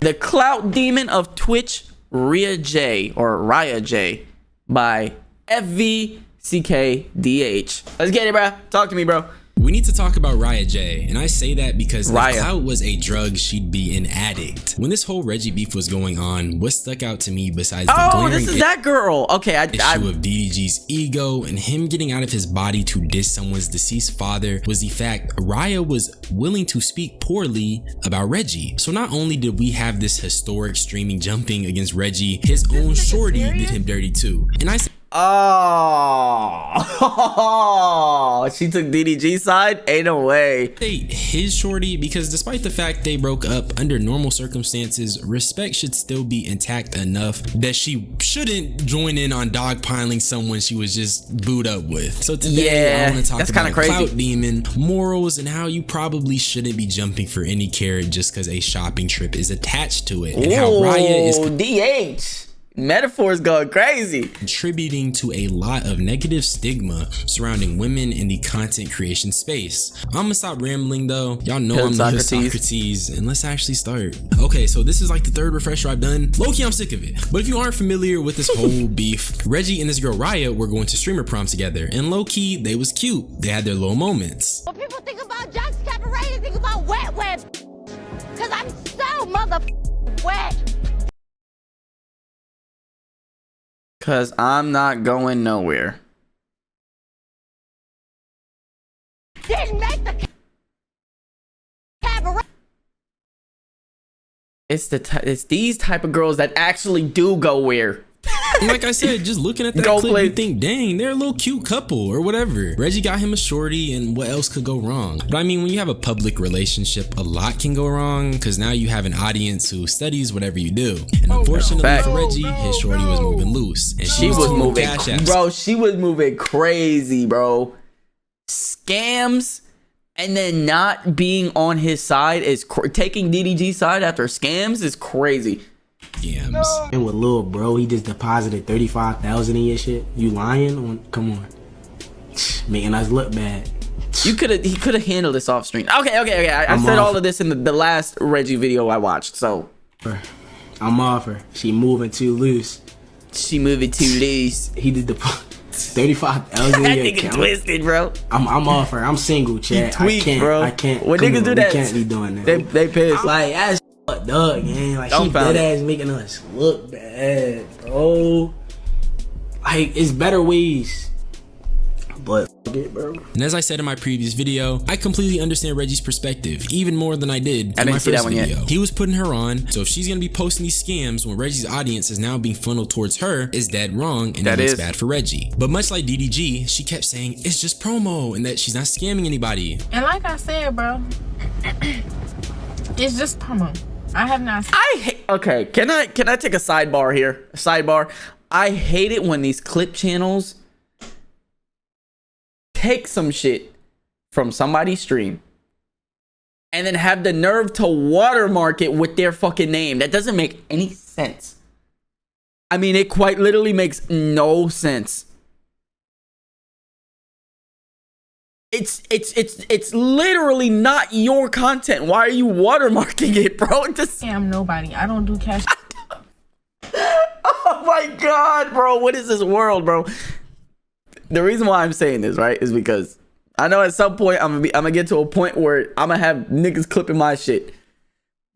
The Clout Demon of Twitch, RiaJ or RiaJ by fvckDH. Let's get it, bro. Talk to me, bro. We need to talk about RiaJ, and I say that because if Clout was a drug, she'd be an addict. When this whole Reggie beef was going on, what stuck out to me besides the glaring this is that girl. Okay, issue of DDG's ego and him getting out of his body to diss someone's deceased father was the fact Raya was willing to speak poorly about Reggie. So not only did we have this historic streaming jumping against Reggie, his own shorty did him dirty too. And I said, oh, she took DDG's side? Ain't no way. His shorty, because despite the fact they broke up under normal circumstances, respect should still be intact enough that she shouldn't join in on dogpiling someone she was just booed up with. So today I want to talk about Clout Demon, morals, and how you probably shouldn't be jumping for any carrot just because a shopping trip is attached to it, and how Raya is DH. Metaphors going crazy, contributing to a lot of negative stigma surrounding women in the content creation space. I'm gonna stop rambling though. Y'all know I'm the Socrates, and let's actually start. Okay, so this is like the third refresher I've done. Low-key, I'm sick of it. But if you aren't familiar with this whole beef, Reggie and this girl Raya were going to streamer prom together, and low-key, they was cute. They had their little moments. When people think about Jack's Cabaret, they think about wet web. Cause I'm so wet. Cause I'm not going nowhere. Didn't make the cabaret. It's these type of girls that actually do go where. Like I said, just looking at that clip, you think, dang, they're a little cute couple or whatever. Reggie got him a shorty, and what else could go wrong? But I mean, when you have a public relationship, a lot can go wrong because now you have an audience who studies whatever you do. And unfortunately for Reggie, his shorty was moving loose, and she was moving, bro. She was moving crazy, bro. Scams, and then not being on his side is taking DDG's side after scams is crazy. And with Lil Bro, he just deposited 35,000 in your shit. You lying? Come on, making us look bad. He could have handled this off stream. Okay. I said all of this in the last Reggie video I watched. So I'm off her. She moving too loose. She moving too loose. He did the 35,000. That nigga twisted, bro. I'm off her. I'm single, Chad. I can't. When niggas do that, we can't be doing that. They pissed. Like that's dog, man. Like she dead ass making us look bad, bro. Like it's better ways, but it, bro. And as I said in my previous video, I completely understand Reggie's perspective even more than I did in my first video. He was putting her on, so if she's gonna be posting these scams when Reggie's audience is now being funneled towards her, is dead wrong, and it looks bad for Reggie. But much like DDG, she kept saying it's just promo and that she's not scamming anybody. And like I said, bro, it's just promo. I have not. Okay, can I take a sidebar here? Sidebar. I hate it when these clip channels take some shit from somebody's stream and then have the nerve to watermark it with their fucking name. That doesn't make any sense. I mean, it quite literally makes no sense. It's literally not your content. Why are you watermarking it, bro? I'm nobody. I don't do cash. Oh my god, bro. What is this world, bro? The reason why I'm saying this, right, is because I know at some point I'm gonna get to a point where I'm gonna have niggas clipping my shit.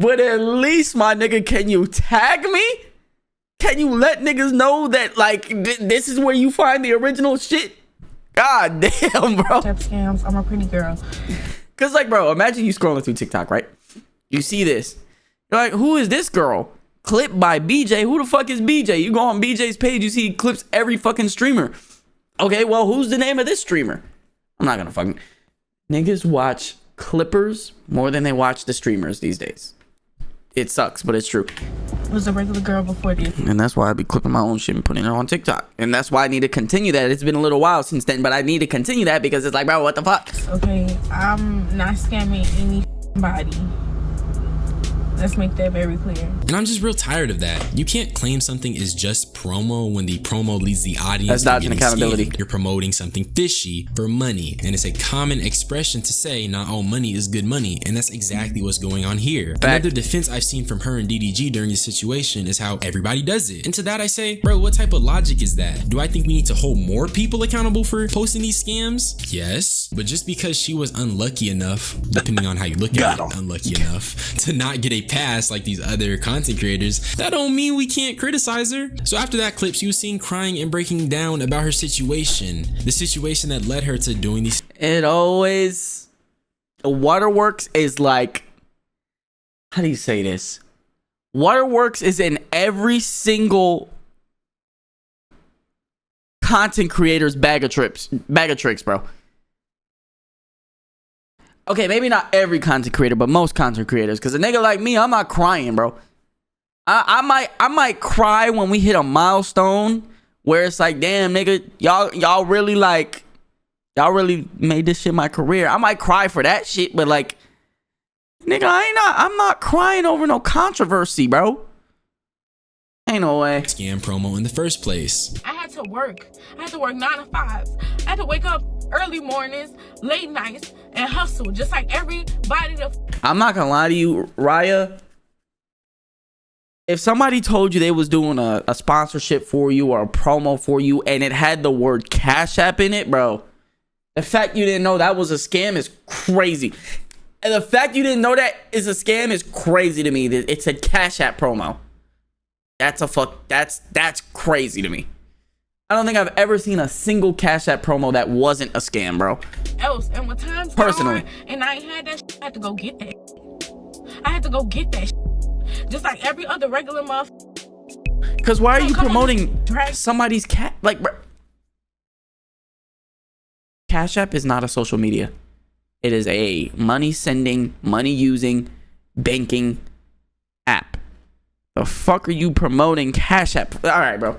But at least, my nigga, can you tag me? Can you let niggas know that, like, this is where you find the original shit? God damn, bro. Scams. I'm a pretty girl. Cause like, bro, imagine you scrolling through TikTok, right? You see this. You're like, who is this girl? Clip by BJ. Who the fuck is BJ? You go on BJ's page, you see clips every fucking streamer. Okay, well, who's the name of this streamer? I'm not gonna fucking... Niggas watch clippers more than they watch the streamers these days. It sucks, but it's true. Was a regular girl before this. And that's why I be clipping my own shit and putting it on TikTok. And that's why I need to continue that. It's been a little while since then, but I need to continue that because it's like, bro, what the fuck? Okay, I'm not scamming anybody. Let's make that very clear. And I'm just real tired of that. You can't claim something is just promo when the promo leads the audience That's dodging accountability. scammed. You're promoting something fishy for money, and it's a common expression to say not all money is good money, and that's exactly what's going on here. Another defense I've seen from her and DDG during this situation is how everybody does it. And to that I say, bro, what type of logic is that? Do I think we need to hold more people accountable for posting these scams? Yes, but just because she was unlucky enough, depending on how you look at it, unlucky enough to not get a pass like these other content creators, that don't mean we can't criticize her. So after that clip, she was seen crying and breaking down about her situation, the situation that led her to doing these. It always, Waterworks is like, how do you say this? Waterworks is in every single content creator's bag of tricks, bro. Okay, maybe not every content creator, but most content creators. Cause a nigga like me, I'm not crying, bro. I might cry when we hit a milestone where it's like, damn, nigga, y'all really made this shit my career. I might cry for that shit, but like, nigga, I'm not crying over no controversy, bro. Ain't no way. Scam promo in the first place. I had to work 9 to 5. I had to wake up early mornings, late nights, and hustle just like everybody. I'm not gonna lie to you, Raya. If somebody told you they was doing a sponsorship for you or a promo for you and it had the word Cash App in it, bro, the fact you didn't know that was a scam is crazy. And the fact you didn't know that is a scam is crazy to me. It's a Cash App promo. That's crazy to me. I don't think I've ever seen a single Cash App promo that wasn't a scam, bro. Else, and when times personally, and I ain't had that shit, I had to go get that. I had to go get that shit. Just like every other regular motherfucker. Cause why are you promoting somebody's cat? Like, bro. Cash App is not a social media. It is a money sending, money using, banking app. The fuck are you promoting Cash App? All right, bro.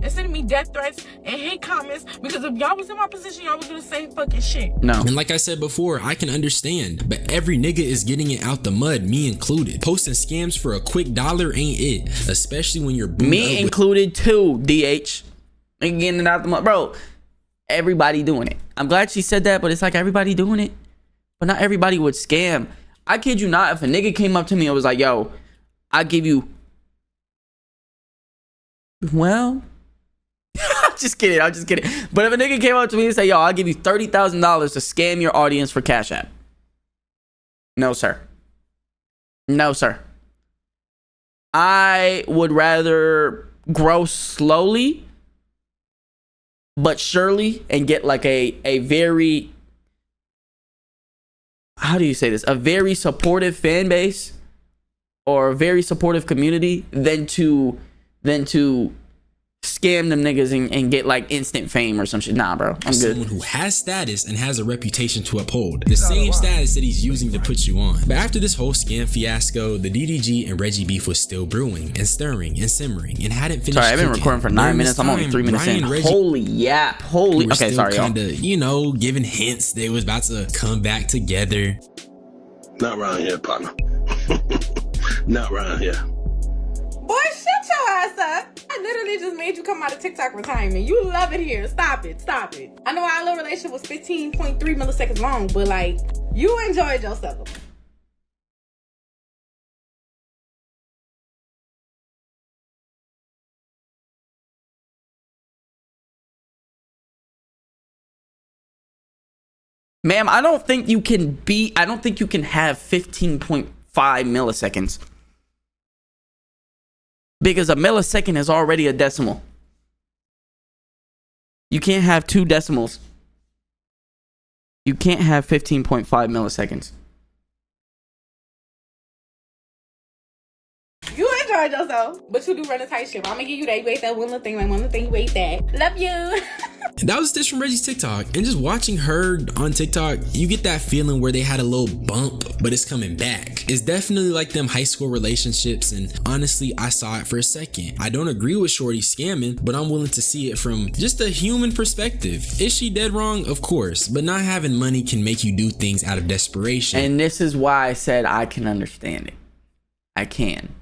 And sending me death threats and hate comments because if y'all was in my position, y'all was gonna say fucking shit. No. And like I said before, I can understand, but every nigga is getting it out the mud, me included. Posting scams for a quick dollar ain't it, especially when you're me included too, DH. And getting it out the mud, bro. Everybody doing it. I'm glad she said that, but it's like everybody doing it, but not everybody would scam. I kid you not, if a nigga came up to me and was like, yo, I'll give you, well, I'm just kidding. But if a nigga came up to me and said, yo, I'll give you $30,000 to scam your audience for Cash App. No, sir. No, sir. I would rather grow slowly but surely and get like a very, how do you say this? A very supportive fan base or a very supportive community than to scam them niggas and get like instant fame or some shit. Nah, bro, I'm good. Someone who has status and has a reputation to uphold, the same status that he's using to put you on. But after this whole scam fiasco, the DDG and RiaJ beef was still brewing and stirring and simmering and hadn't finished. Sorry, I've been recording for 9 minutes. I'm only 3 minutes in. Holy yap. Holy. Okay, sorry, y'all. Kinda, you know, giving hints they was about to come back together. Not around here, partner. Not around here. Boy, shut your ass up. I literally just made you come out of TikTok retirement. You love it here. Stop it. I know our little relationship was 15.3 milliseconds long, but like, you enjoyed yourself. Ma'am, I don't think you can have 15.5 milliseconds. Because a millisecond is already a decimal. You can't have 2 decimals. You can't have 15.5 milliseconds. You enjoyed yourself, but you do run a tight ship. I'm gonna give you that. You ate that one little thing, you ate that. Love you. And that was this from Reggie's TikTok. And just watching her on TikTok, you get that feeling where they had a little bump, but it's coming back. It's definitely like them high school relationships. And honestly, I saw it for a second. I don't agree with Shorty scamming, but I'm willing to see it from just a human perspective. Is she dead wrong? Of course. But not having money can make you do things out of desperation. And this is why I said I can understand it. I can.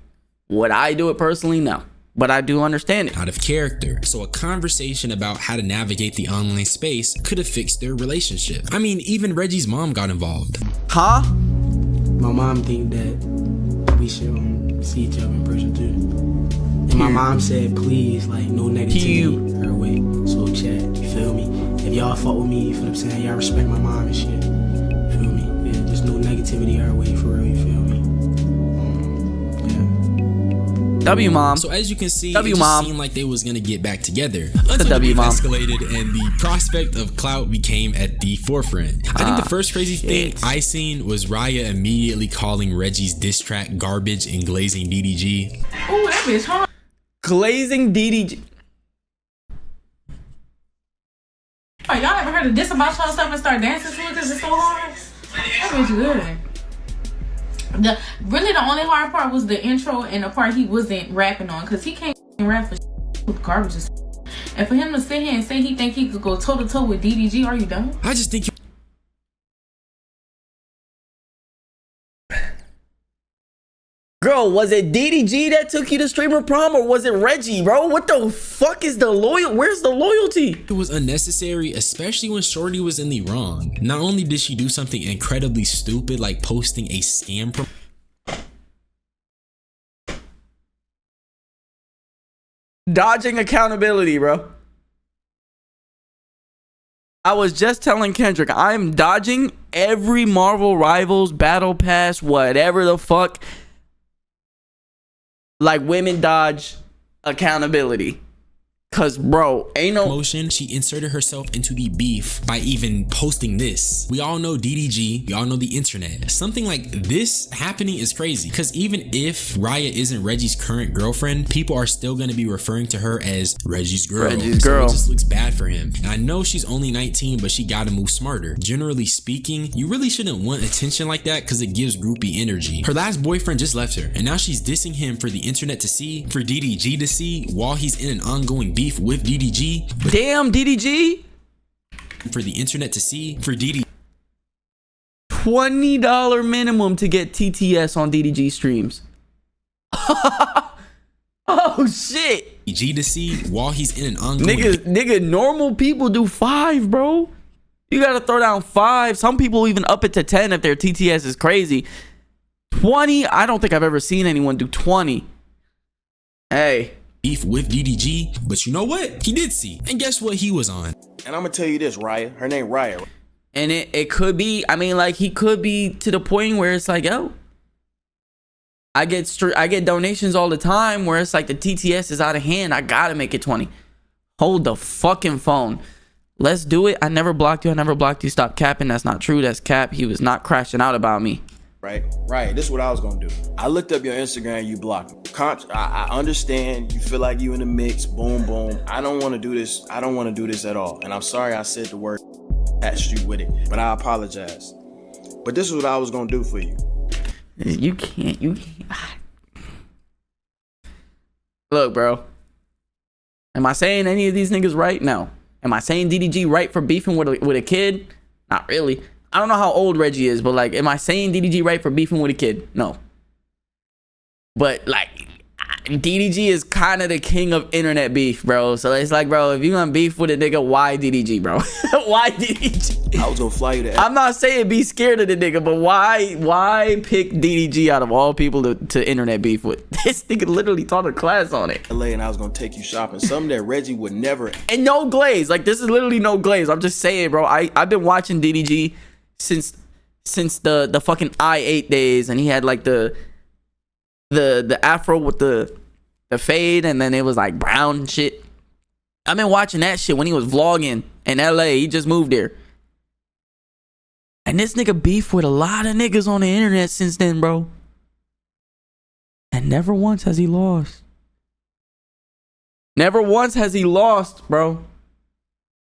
Would I do it personally? No. But I do understand it. Out of character. So a conversation about how to navigate the online space could have fixed their relationship. I mean, even Reggie's mom got involved. Huh? My mom think that we should see each other in person too. And my mom said, please, like, no negativity her way. So chat, you feel me? If y'all fuck with me, you feel what I'm saying? Y'all respect my mom and shit. You feel me? Yeah, just no negativity her way for real, you feel me? W mom. So as you can see, W it just mom. seemed like they was gonna get back together until W it mom. escalated and the prospect of clout became at the forefront. I think the first crazy thing I seen was Raya immediately calling Reggie's diss track garbage and glazing DDG. Ooh, that bitch hard. Glazing DDG. Oh, y'all ever heard of this about yourself and start dancing to it because it's so hard? That bitch good. Really the only hard part was the intro and the part he wasn't rapping on, because he can't rap for with garbage. And for him to sit here and say he think he could go toe to toe with DDG, are you dumb? I just think Girl, was it DDG that took you to streamer prom, or was it Reggie, bro? What the fuck is the where's the loyalty? it was unnecessary, especially when Shorty was in the wrong. Not only did she do something incredibly stupid like posting a scam Dodging accountability, bro. I was just telling Kendrick, I'm dodging every Marvel Rivals Battle Pass, whatever the fuck. Like women dodge accountability. Cause bro, ain't no promotion. She inserted herself into the beef by even posting this. We all know DDG, we all know the internet. Something like this happening is crazy, because even if Raya isn't Reggie's current girlfriend, people are still going to be referring to her as Reggie's girl. Reggie's girl. So it just looks bad for him. And I know she's only 19, but she gotta move smarter. Generally speaking, you really shouldn't want attention like that because it gives groupie energy. Her last boyfriend just left her, and now she's dissing him for the internet to see, for DDG to see, while he's in an ongoing beef with DDG. But damn DDG. For the internet to see, for DDG. $20 minimum to get TTS on DDG streams. Oh shit. G to see while he's in an ongoing Nigga, normal people do 5, bro. You gotta throw down 5. Some people even up it to 10 if their TTS is crazy. 20, I don't think I've ever seen anyone do 20. Hey. beef with DDG, but you know what? He did see. And guess what he was on? And I'm gonna tell you this, Raya. Her name Raya. And it could be, I mean, like, he could be to the point where it's like, yo, I get donations all the time where it's like the TTS is out of hand. I gotta make it 20. Hold the fucking phone. Let's do it. I never blocked you. I never blocked you. Stop capping. That's not true. That's cap. He was not crashing out about me. Right. This is what I was gonna do. I looked up your Instagram. You blocked me. I understand. You feel like you in the mix. Boom, boom. I don't want to do this. I don't want to do this at all. And I'm sorry I said the word at you with it, but I apologize. But this is what I was gonna do for you. You can't. Look, bro. Am I saying any of these niggas right? No. Am I saying DDG right for beefing with a kid? Not really. I don't know how old Reggie is, but like, am I saying DDG right for beefing with a kid? No. But like, DDG is kind of the king of internet beef, bro. So it's like, bro, if you gonna beef with a nigga, why DDG, bro? Why DDG? I was gonna fly you to I'm not saying be scared of the nigga, but why pick DDG out of all people to internet beef with? This nigga literally taught a class on it. LA, and I was gonna take you shopping. Something that Reggie would never. And no glaze. Like, this is literally no glaze. I'm just saying, bro. I've been watching DDG since the fucking I8 days, and he had like the afro with the fade, and then it was like brown and shit. I've been watching that shit when he was vlogging in LA. He just moved there. And this nigga beef with a lot of niggas on the internet since then, bro. And never once has he lost. Never once has he lost, bro.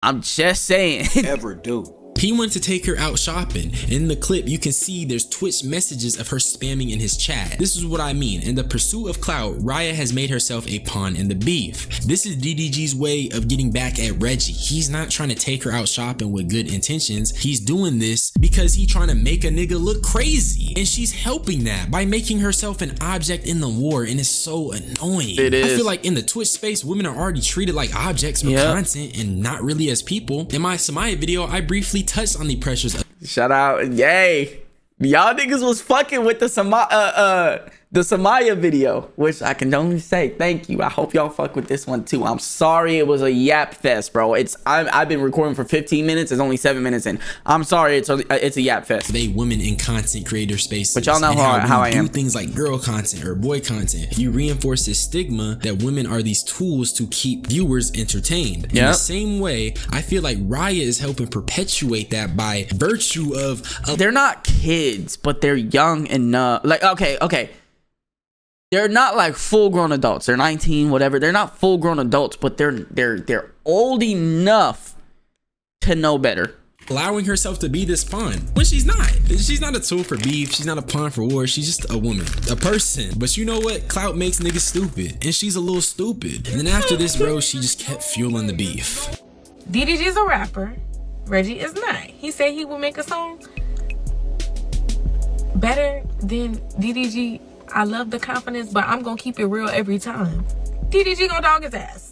I'm just saying. Ever do. He wanted to take her out shopping. In the clip, you can see there's Twitch messages of her spamming in his chat. This is what I mean. In the pursuit of clout, Raya has made herself a pawn in the beef. This is DDG's way of getting back at Reggie. He's not trying to take her out shopping with good intentions. He's doing this because he's trying to make a nigga look crazy. And she's helping that by making herself an object in the war, and it's so annoying. It is. I feel like in the Twitch space, women are already treated like objects for content and not really as people. In my Samaya video, I briefly touched on the pressures of Shout out, yay. Y'all niggas was fucking with the Samaya video, which I can only say thank you. I hope y'all fuck with this one too. I'm sorry it was a yap fest, bro. I've been recording for 15 minutes. It's only 7 minutes in. I'm sorry it's a yap fest. they women in content creator spaces. But y'all know and how I am. do things like girl content or boy content. You reinforce this stigma that women are these tools to keep viewers entertained. In the same way, I feel like Raya is helping perpetuate that by virtue of They're not kids, but they're young enough. Like, okay. They're not like full-grown adults. They're 19, whatever. They're not full-grown adults, but they're old enough to know better. allowing herself to be this pawn when she's not. She's not a tool for beef. She's not a pawn for war. She's just a woman, a person. But you know what? Clout makes niggas stupid, and she's a little stupid. And then after this, bro, she just kept fueling the beef. DDG is a rapper. Reggie is not. He said he will make a song better than DDG. I love the confidence, but I'm gonna keep it real every time. DDG gonna dog his ass.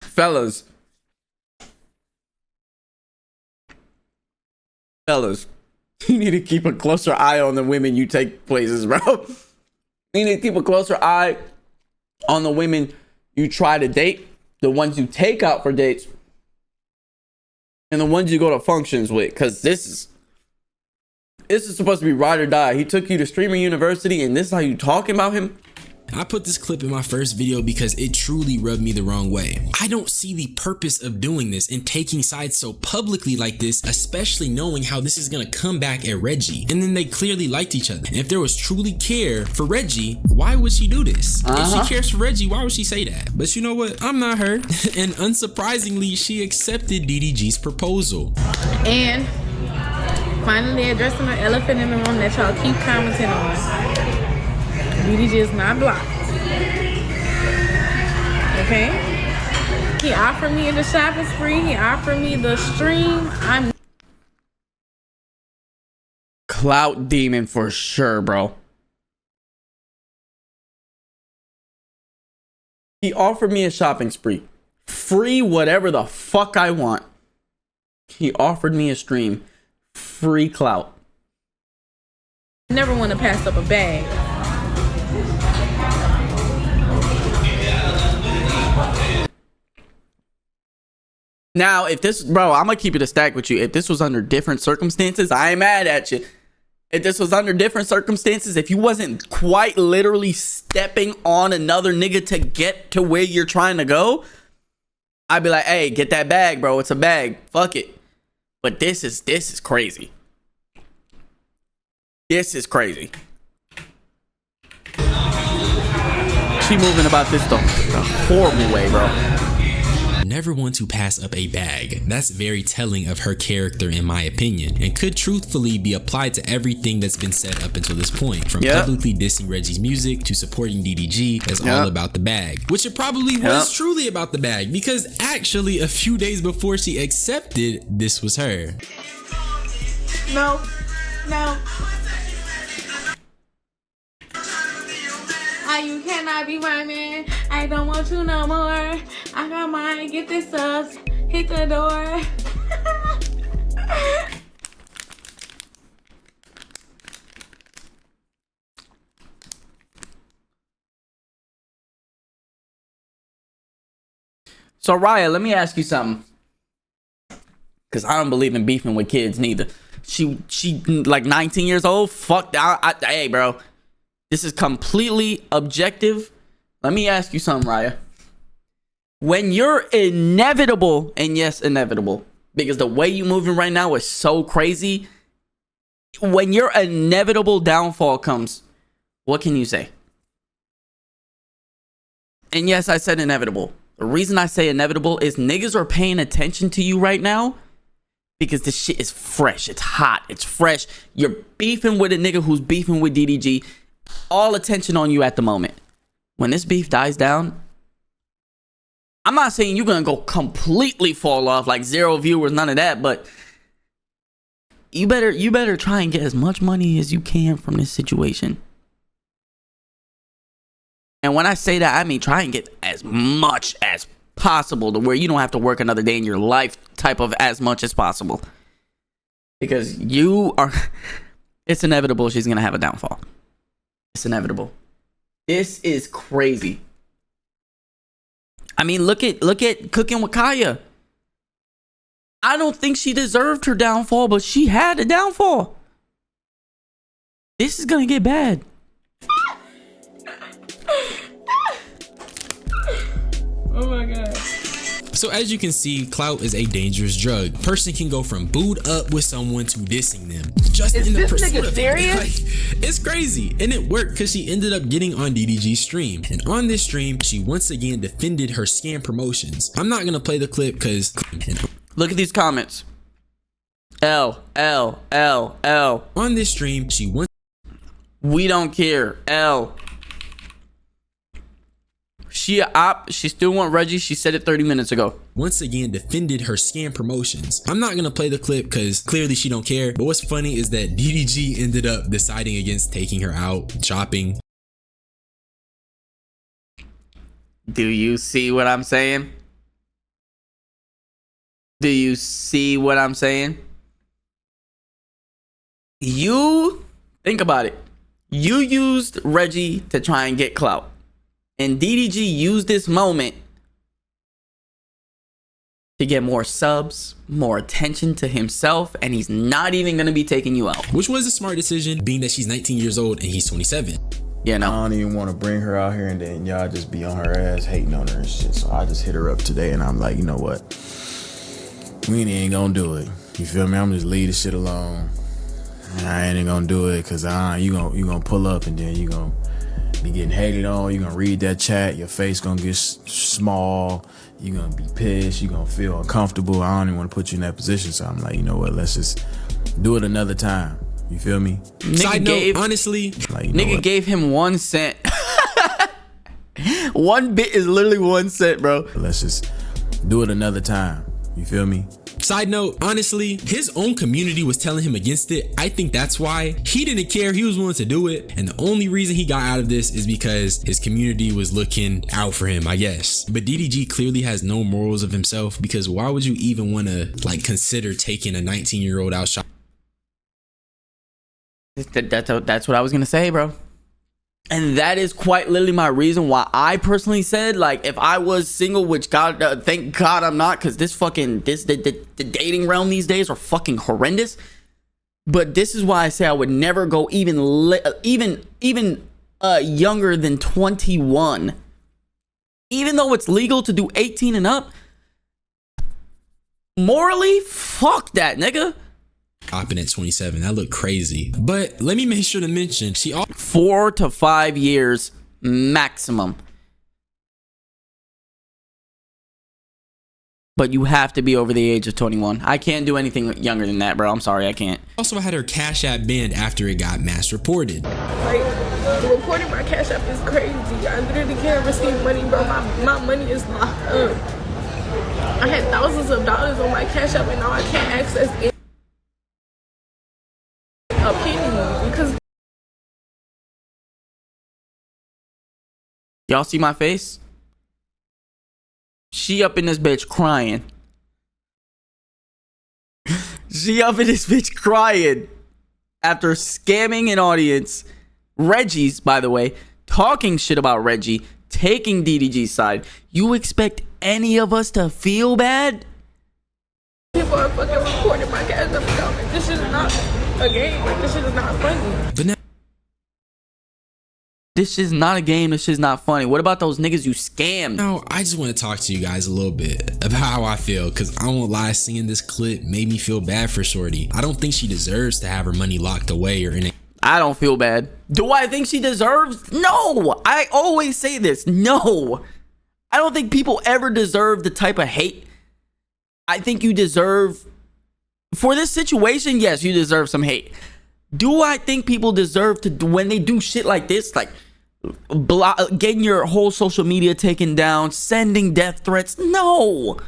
Fellas, you need to keep a closer eye on the women you take places, bro. You need to keep a closer eye on the women you try to date, the ones you take out for dates, and the ones you go to functions with, because this is supposed to be ride or die. He took you to streaming university, and this is how you talking about him? I put this clip in my first video because it truly rubbed me the wrong way. I don't see the purpose of doing this and taking sides so publicly like this, especially knowing how this is gonna come back at Reggie. And then they clearly liked each other. And if there was truly care for Reggie, why would she do this? If she cares for Reggie, why would she say that? But you know what? I'm not her. And unsurprisingly, she accepted DDG's proposal. And finally addressing the elephant in the room that y'all keep commenting on. DDG is not blocked. Okay? He offered me the shopping spree. He offered me the stream. I'm Clout Demon for sure, bro. He offered me a shopping spree. Free whatever the fuck I want. He offered me a stream. Free clout. never want to pass up a bag. Now, if this, bro, I'm gonna keep it a stack with you. If this was under different circumstances, I ain't mad at you. If this was under different circumstances, if you wasn't quite literally stepping on another nigga to get to where you're trying to go, I'd be like, hey, get that bag, bro. It's a bag. Fuck it. But this is crazy. This is crazy. She moving about this the horrible way, bro. Never want to pass up a bag. That's very telling of her character in my opinion, and could truthfully be applied to everything that's been said up until this point. From publicly dissing Reggie's music to supporting DDG as all about the bag, which it probably was truly about the bag, because actually a few days before she accepted, this was her. No. You cannot be my man. I don't want you no more. I got mine. Get this up. Hit the door. So Raya, let me ask you something. Cause I don't believe in beefing with kids neither. She like 19 years old. Fuck that. Hey, bro. This is completely objective. Let me ask you something, Raya. When you're inevitable, and yes, inevitable, because the way you moving right now is so crazy. When your inevitable downfall comes, what can you say? And yes, I said inevitable. The reason I say inevitable is niggas are paying attention to you right now because this shit is fresh. It's hot. It's fresh. You're beefing with a nigga who's beefing with DDG. All attention on you at the moment. When this beef dies down, I'm not saying you're gonna go completely fall off, like 0 viewers, none of that, but you better try and get as much money as you can from this situation. And when I say that, I mean try and get as much as possible to where you don't have to work another day in your life, type of as much as possible. Because it's inevitable she's gonna have a downfall. It's inevitable. This is crazy. I mean, look at Cooking with Kaya. I don't think she deserved her downfall, but she had a downfall. This is gonna get bad. Oh my god. So as you can see, clout is a dangerous drug. Person can go from booed up with someone to dissing them. Just Is in the this pursuit nigga of it. serious? Like, it's crazy. And it worked because she ended up getting on DDG's stream. And on this stream, she once again defended her scam promotions. I'm not gonna play the clip because Look at these comments. L. on this stream, she once We don't care. L. She still want Reggie. She said it 30 minutes ago. once again defended her scam promotions. I'm not gonna play the clip because clearly she don't care. But what's funny is that DDG ended up deciding against taking her out shopping. Do you see what I'm saying? Do you see what I'm saying? You think about it. You used Reggie to try and get clout. And DDG used this moment to get more subs, more attention to himself, and he's not even going to be taking you out. Which was a smart decision, being that she's 19 years old and he's 27. Yeah, I no. don't even want to bring her out here and then y'all just be on her ass hating on her and shit. So I just hit her up today and I'm like, you know what? We ain't gonna do it. You feel me? I'm just leave this shit alone. I ain't gonna do it because you gonna pull up and then you gonna be getting hated on. You gonna read that chat. Your face gonna get small. You gonna be pissed. You gonna feel uncomfortable. I don't even want to put you in that position. So I'm like, you know what? Let's just do it another time. You feel me? Side note, honestly, Like, you know Nigga what? gave him 1 cent. 1 bit is literally 1 cent, bro. Let's just do it another time. You feel me? Side note, honestly, his own community was telling him against it. I think that's why he didn't care. He was willing to do it. And the only reason he got out of this is because his community was looking out for him, I guess. But DDG clearly has no morals of himself, because why would you even want to like consider taking a 19-year-old out shop? That's what I was gonna say, bro. And that is quite literally my reason why I personally said, like, if I was single, which God, thank God I'm not, because the dating realm these days are fucking horrendous. But this is why I say I would never go even younger than 21. Even though it's legal to do 18 and up, morally, fuck that, nigga. Shopping at 27, that looked crazy. But let me make sure to mention, she also 4 to 5 years maximum. But you have to be over the age of 21. I can't do anything younger than that, bro. I'm sorry, I can't. also had her Cash App banned after it got mass reported. Like, reporting my Cash App is crazy. I literally can't receive money, bro. My money is locked up. I had thousands of dollars on my Cash App and now I can't access it. A penny because Y'all see my face? She up in this bitch crying. She up in this bitch crying after scamming an audience. Reggie's, by the way, talking shit about Reggie, taking DDG's side. You expect any of us to feel bad? people are fucking reporting my Cash App account. Like, this shit is not a game. Like, this shit is not funny. But now This shit's not a game. This shit's not funny. What about those niggas you scammed? I just want to talk to you guys a little bit about how I feel, because I won't lie, seeing this clip made me feel bad for Shorty. I don't think she deserves to have her money locked away or in a I don't feel bad. Do I think she deserves? No. I always say this. No. I don't think people ever deserve the type of hate. I think you deserve, for this situation, yes, you deserve some hate. Do I think people deserve to, when they do shit like this, like getting your whole social media taken down, sending death threats? No.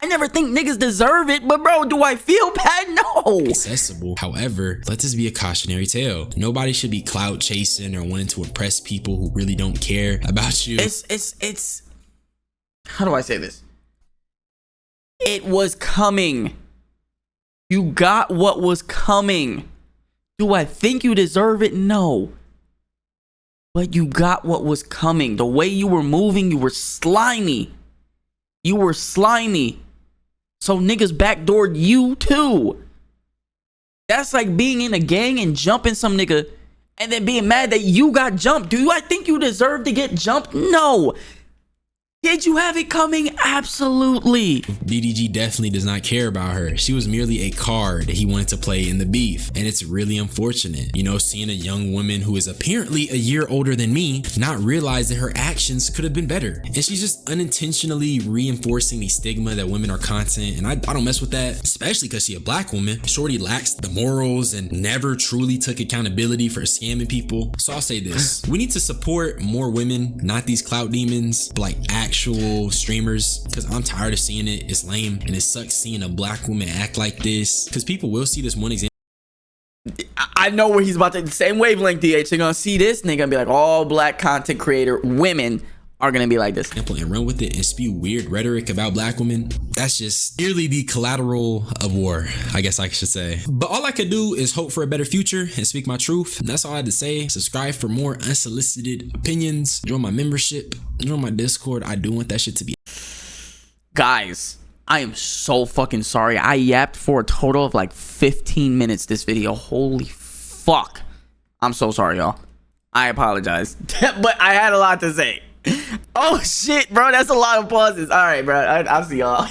I never think niggas deserve it, but bro, do I feel bad? No. Accessible. However, let this be a cautionary tale. Nobody should be clout chasing or wanting to impress people who really don't care about you. It's how do I say this? It was coming. You got what was coming. Do I think you deserve it? No. But you got what was coming. The way you were moving, you were slimy. You were slimy. So niggas backdoored you too. That's like being in a gang and jumping some nigga and then being mad that you got jumped. Do I think you deserve to get jumped? No. Did you have it coming? Absolutely. DDG definitely does not care about her. She was merely a card that he wanted to play in the beef. And it's really unfortunate, you know, seeing a young woman who is apparently a year older than me not realize that her actions could have been better. And she's just unintentionally reinforcing the stigma that women are content. And I don't mess with that, especially because she a black woman. Shorty lacks the morals and never truly took accountability for scamming people. So I'll say this. We need to support more women, not these clout demons, but like actual streamers, because I'm tired of seeing it. It's lame and it sucks seeing a black woman act like this, because people will see this one example. I know where he's about to, the same wavelength, DH. They're gonna see this and they're gonna be like, all black content creator women are gonna be like this and run with it and spew weird rhetoric about black women. That's just nearly the collateral of war, I guess I should say. But all I could do is hope for a better future and speak my truth. That's all I had to say. Subscribe for more unsolicited opinions. Join my membership. Join my Discord. I do want that shit to be. Guys, I am so fucking sorry. I yapped for a total of like 15 minutes this video. Holy fuck. I'm so sorry, y'all. I apologize. But I had a lot to say. Oh shit, bro, that's a lot of pauses. All right, bro, I'll see y'all.